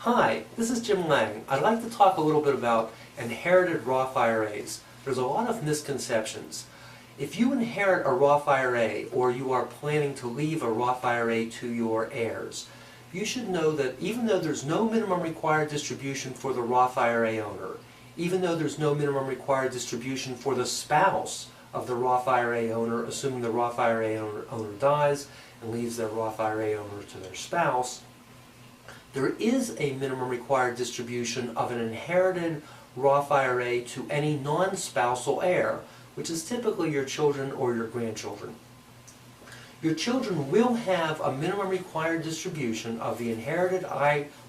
Hi, this is Jim Lang. I'd like to talk a little bit about inherited Roth IRAs. There's a lot of misconceptions. If you inherit a Roth IRA or you are planning to leave a Roth IRA to your heirs, you should know that even though there's no minimum required distribution for the Roth IRA owner, even though there's no minimum required distribution for the spouse of the Roth IRA owner, assuming the Roth IRA owner dies and leaves their Roth IRA owner to their spouse, there is a minimum required distribution of an inherited Roth IRA to any non-spousal heir, which is typically your children or your grandchildren. Your children will have a minimum required distribution of the inherited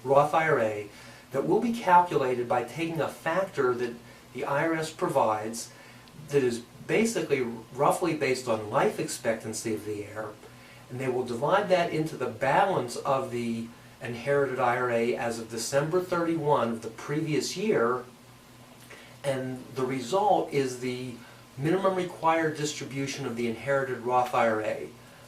Roth IRA that will be calculated by taking a factor that the IRS provides that is basically roughly based on life expectancy of the heir, and they will divide that into the balance of the inherited IRA as of December 31 of the previous year, and the result is the minimum required distribution of the inherited Roth IRA.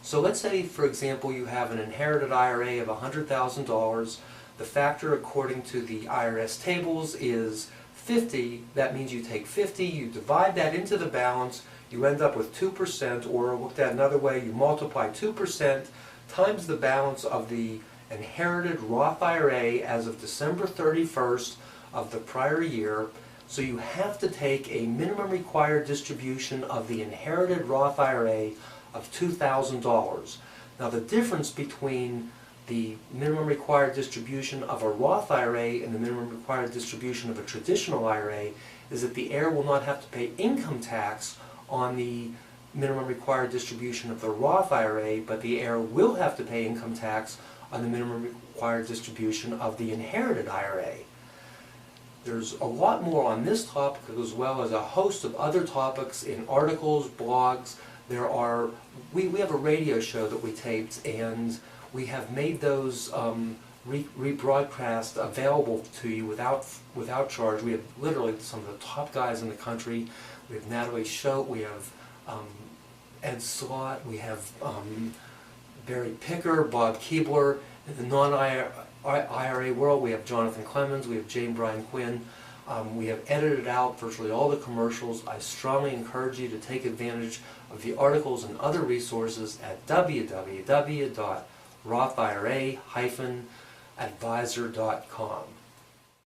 So let's say, for example, you have an inherited IRA of $100,000. The factor according to the IRS tables is 50. That means you take 50, you divide that into the balance, you end up with 2%, or looked at another way, you multiply 2% times the balance of the inherited Roth IRA as of December 31st of the prior year. So you have to take a minimum required distribution of the inherited Roth IRA of $2,000. Now the difference between the minimum required distribution of a Roth IRA and the minimum required distribution of a traditional IRA is that the heir will not have to pay income tax on the minimum required distribution of the Roth IRA, but the heir will have to pay income tax on the minimum required distribution of the inherited IRA. There's a lot more on this topic as well as a host of other topics in articles, blogs. We have a radio show that we taped, and we have made those rebroadcast available to you without charge. We have literally some of the top guys in the country. We have Natalie Schote, we have Ed Slott, we have Barry Picker, Bob Keebler. In the non-IRA world, we have Jonathan Clemens, we have Jane Bryan Quinn. We have edited out virtually all the commercials. I strongly encourage you to take advantage of the articles and other resources at www.rothira-advisor.com.